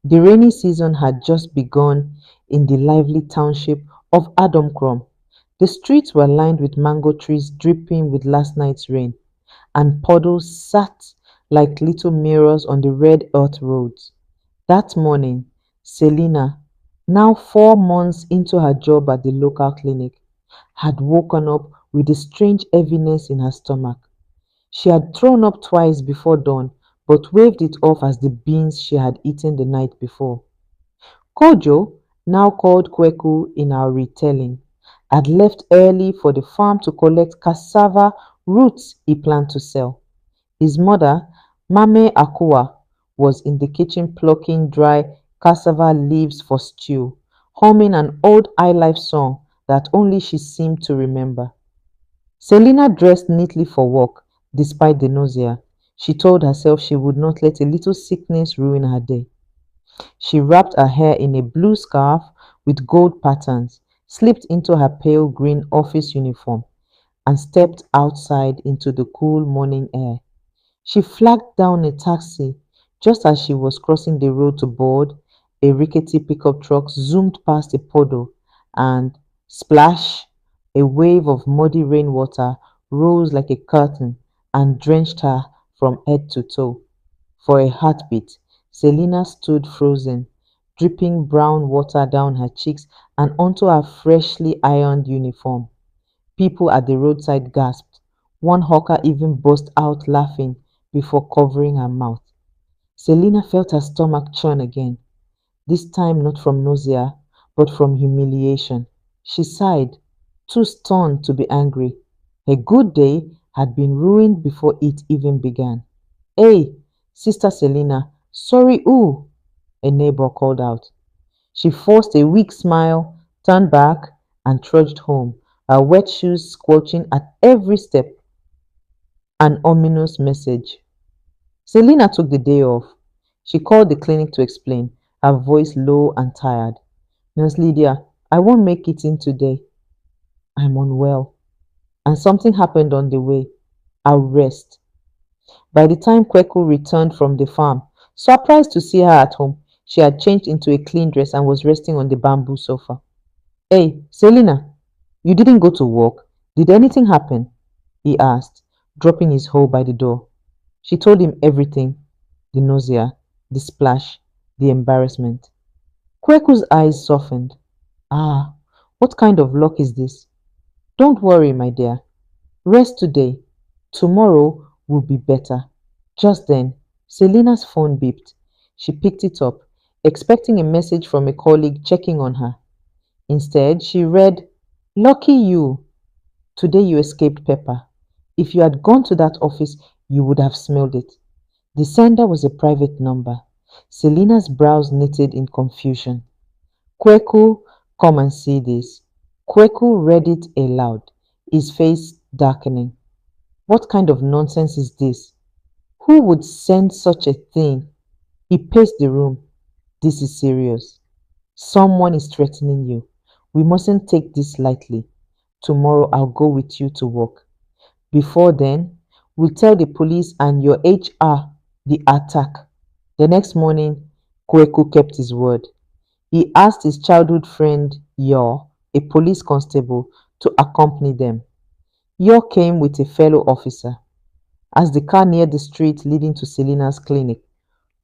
The rainy season had just begun in the lively township of Adamcrom. The streets were lined with mango trees dripping with last night's rain, and puddles sat like little mirrors on the red earth roads. That morning, Selina, now 4 months into her job at the local clinic, had woken up with a strange heaviness in her stomach. She had thrown up twice before dawn, but waved it off as the beans she had eaten the night before. Kojo, now called Kweku in our retelling, had left early for the farm to collect cassava roots he planned to sell. His mother, Mame Akua, was in the kitchen plucking dry cassava leaves for stew, humming an old highlife song that only she seemed to remember. Selina dressed neatly for work, despite the nausea. She told herself she would not let a little sickness ruin her day. She wrapped her hair in a blue scarf with gold patterns, slipped into her pale green office uniform, and stepped outside into the cool morning air. She flagged down a taxi. Just as she was crossing the road to board, a rickety pickup truck zoomed past a puddle, and splash! A wave of muddy rainwater rose like a curtain and drenched her from head to toe. For a heartbeat, Selina stood frozen, dripping brown water down her cheeks and onto her freshly ironed uniform. People at the roadside gasped. One hawker even burst out laughing before covering her mouth. Selina felt her stomach churn again, this time not from nausea, but from humiliation. She sighed, too stunned to be angry. Her good day had been ruined before it even began. Hey, Sister Selina, sorry, ooh, a neighbor called out. She forced a weak smile, turned back, and trudged home, her wet shoes squelching at every step. An ominous message. Selina took the day off. She called the clinic to explain, her voice low and tired. Nurse Lydia, I won't make it in today. I'm unwell. And something happened on the way. I'll rest. By the time Kweku returned from the farm, surprised to see her at home, she had changed into a clean dress and was resting on the bamboo sofa. Hey, Selina, you didn't go to work. Did anything happen? He asked, dropping his hoe by the door. She told him everything, the nausea, the splash, the embarrassment. Kweku's eyes softened. Ah, what kind of luck is this? Don't worry, my dear. Rest today. Tomorrow will be better. Just then, Selina's phone beeped. She picked it up, expecting a message from a colleague checking on her. Instead, she read, Lucky you. Today you escaped pepper. If you had gone to that office, you would have smelled it. The sender was a private number. Selina's brows knitted in confusion. Kweku, come and see this. Kweku read it aloud, his face darkening. What kind of nonsense is this? Who would send such a thing? He paced the room. This is serious. Someone is threatening you. We mustn't take this lightly. Tomorrow I'll go with you to work. Before then, we'll tell the police and your HR the attack. The next morning, Kweku kept his word. He asked his childhood friend, Yor, a police constable, to accompany them. Yor came with a fellow officer. As the car neared the street leading to Selina's clinic,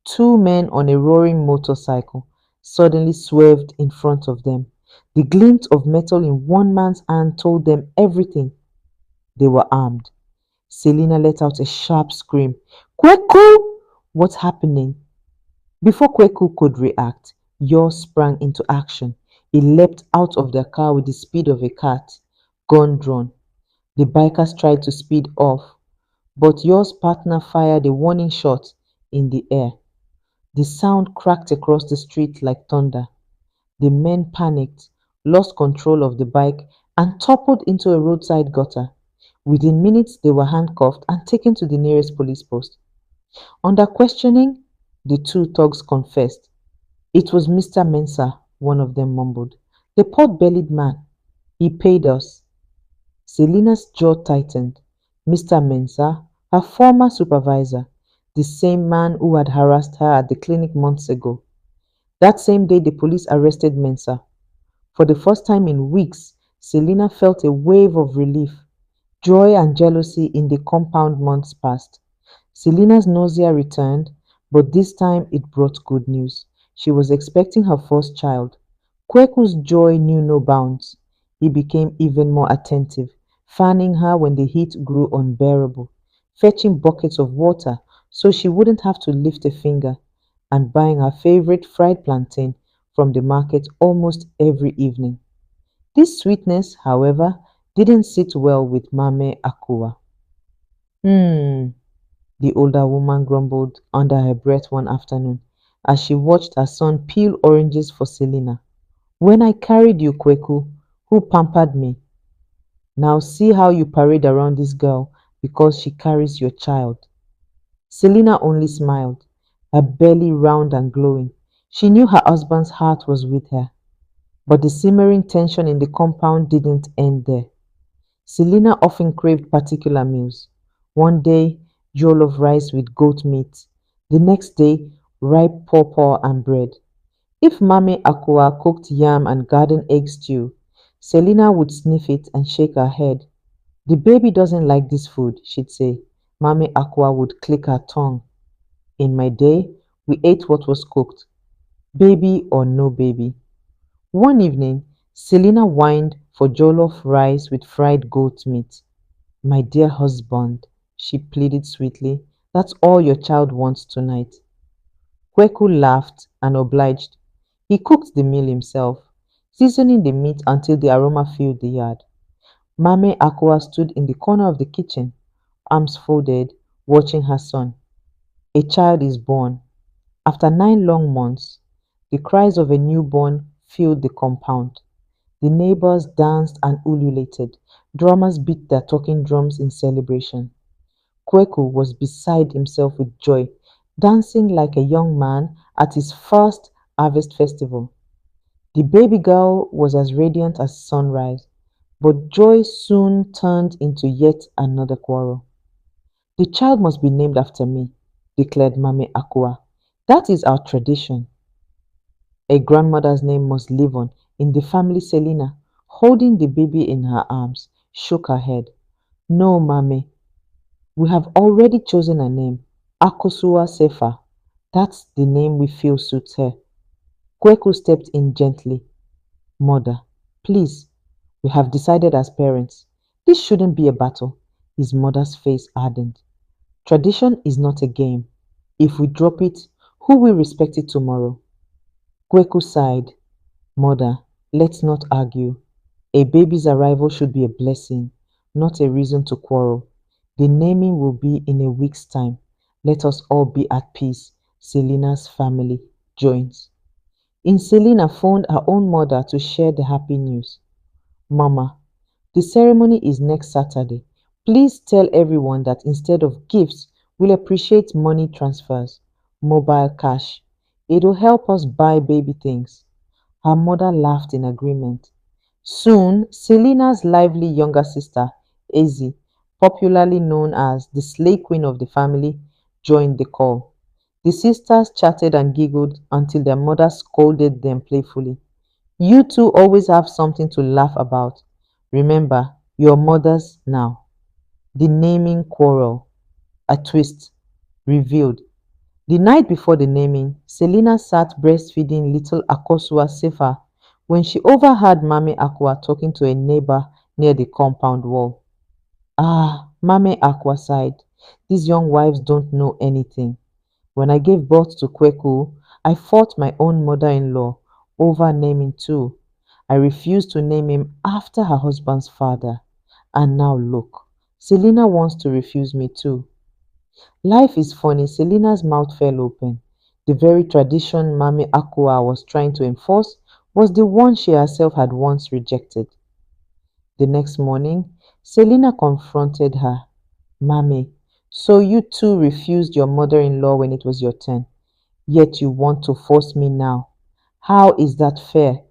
two men on a roaring motorcycle suddenly swerved in front of them. The glint of metal in one man's hand told them everything. They were armed. Selina let out a sharp scream. Kweku! What's happening? Before Kweku could react, Yor sprang into action. He leapt out of the car with the speed of a cat, gun drawn. The bikers tried to speed off, but Yor's partner fired a warning shot in the air. The sound cracked across the street like thunder. The men panicked, lost control of the bike, and toppled into a roadside gutter. Within minutes, they were handcuffed and taken to the nearest police post. Under questioning, the two thugs confessed. It was Mr. Mensah, one of them mumbled. The pot-bellied man. He paid us. Selina's jaw tightened. Mr. Mensah, her former supervisor, the same man who had harassed her at the clinic months ago. That same day, the police arrested Mensah. For the first time in weeks, Selina felt a wave of relief, joy, and jealousy in the compound months past. Selina's nausea returned, but this time it brought good news. She was expecting her first child. Kweku's joy knew no bounds. He became even more attentive, fanning her when the heat grew unbearable, fetching buckets of water so she wouldn't have to lift a finger, and buying her favorite fried plantain from the market almost every evening. This sweetness, however, didn't sit well with Mame Akua. Hmm, the older woman grumbled under her breath one afternoon as she watched her son peel oranges for Selina. When I carried you, Kweku, who pampered me, now see how you parade around this girl because she carries your child. Selina only smiled, her belly round and glowing. She knew her husband's heart was with her, but the simmering tension in the compound didn't end there. Selina often craved particular meals. One day, jollof rice with goat meat. The next day, ripe pawpaw and bread. If Mami Aqua cooked yam and garden egg stew, Selina would sniff it and shake her head. The baby doesn't like this food, she'd say. Mami Aqua would click her tongue. In my day, we ate what was cooked, baby or no baby. One evening, Selina whined for jollof rice with fried goat meat. My dear husband, she pleaded sweetly, that's all your child wants tonight. Kweku laughed and obliged. He cooked the meal himself, seasoning the meat until the aroma filled the yard. Mame Aqua stood in the corner of the kitchen, arms folded, watching her son. A child is born. After 9 long months, the cries of a newborn filled the compound. The neighbors danced and ululated. Drummers beat their talking drums in celebration. Kweku was beside himself with joy, dancing like a young man at his first harvest festival. The baby girl was as radiant as sunrise, but joy soon turned into yet another quarrel. The child must be named after me, declared Mame Akua. That is our tradition. A grandmother's name must live on in the family. Selina, holding the baby in her arms, shook her head. No, Mame, we have already chosen a name. Akosua Sefa. That's the name we feel suits her. Kweku stepped in gently. Mother, please, we have decided as parents. This shouldn't be a battle. His mother's face hardened. Tradition is not a game. If we drop it, who will respect it tomorrow? Kweku sighed. Mother, let's not argue. A baby's arrival should be a blessing, not a reason to quarrel. The naming will be in a week's time. Let us all be at peace. Selina's family joins. In Selina phoned her own mother to share the happy news. Mama, the ceremony is next Saturday. Please tell everyone that instead of gifts, we'll appreciate money transfers, mobile cash. It'll help us buy baby things. Her mother laughed in agreement. Soon, Selina's lively younger sister, Izzy, popularly known as the slay queen of the family, joined the call. The sisters chatted and giggled until their mother scolded them playfully. You two always have something to laugh about. Remember, your mothers now. The naming quarrel, a twist, revealed. The night before the naming, Selina sat breastfeeding little Akosua Sefa when she overheard Mame Aqua talking to a neighbor near the compound wall. Ah, Mame Aqua sighed. These young wives don't know anything. When I gave birth to Kweku, I fought my own mother-in-law over naming too. I refused to name him after her husband's father. And now look, Selina wants to refuse me too. Life is funny. Selina's mouth fell open. The very tradition Mami Aqua was trying to enforce was the one she herself had once rejected. The next morning, Selina confronted her. Mami, so you too refused your mother-in-law when it was your turn, yet you want to force me now. How is that fair?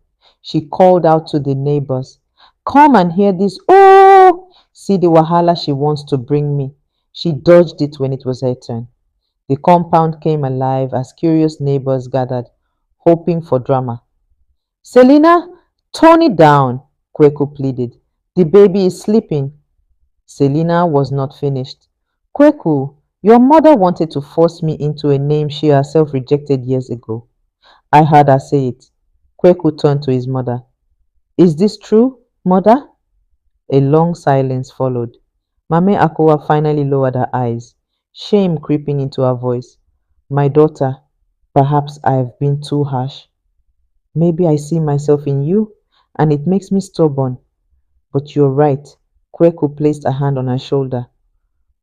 She called out to the neighbors. Come and hear this. Oh, see the wahala she wants to bring me. She dodged it when it was her turn. The compound came alive as curious neighbors gathered. hoping for drama. Selina, tone it down, Kweku pleaded. The baby is sleeping. Selina was not finished. Kweku, your mother wanted to force me into a name she herself rejected years ago. I heard her say it. Kweku turned to his mother. Is this true, mother? A long silence followed. Mame Akowa finally lowered her eyes, shame creeping into her voice. My daughter, perhaps I have been too harsh. Maybe I see myself in you, and it makes me stubborn. But you're right. Kweku placed a hand on her shoulder.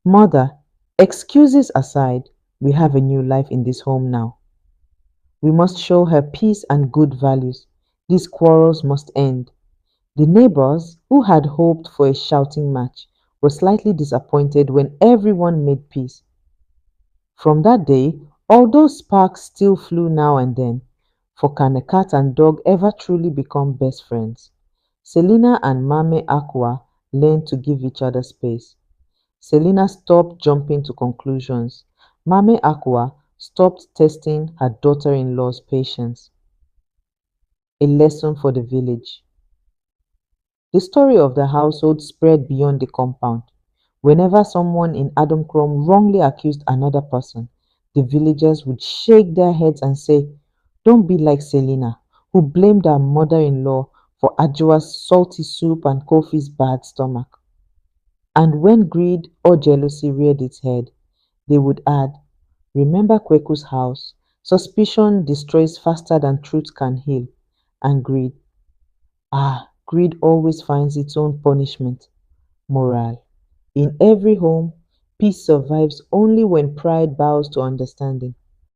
Mother, excuses aside, we have a new life in this home now. We must show her peace and good values. These quarrels must end. The neighbors, who had hoped for a shouting match, were slightly disappointed when everyone made peace. From that day, although sparks still flew now and then, for can a cat and dog ever truly become best friends? Selina and Mame Aqua learned to give each other space. Selina stopped jumping to conclusions. Mame Aqua stopped testing her daughter-in-law's patience. A lesson for the village. The story of the household spread beyond the compound. Whenever someone in Adamcrom wrongly accused another person, the villagers would shake their heads and say, don't be like Selina, who blamed her mother-in-law for Ajua's salty soup and Kofi's bad stomach. And when greed or jealousy reared its head, they would add, remember Kweku's house? Suspicion destroys faster than truth can heal. And greed. Greed always finds its own punishment. Moral. In every home, peace survives only when pride bows to understanding.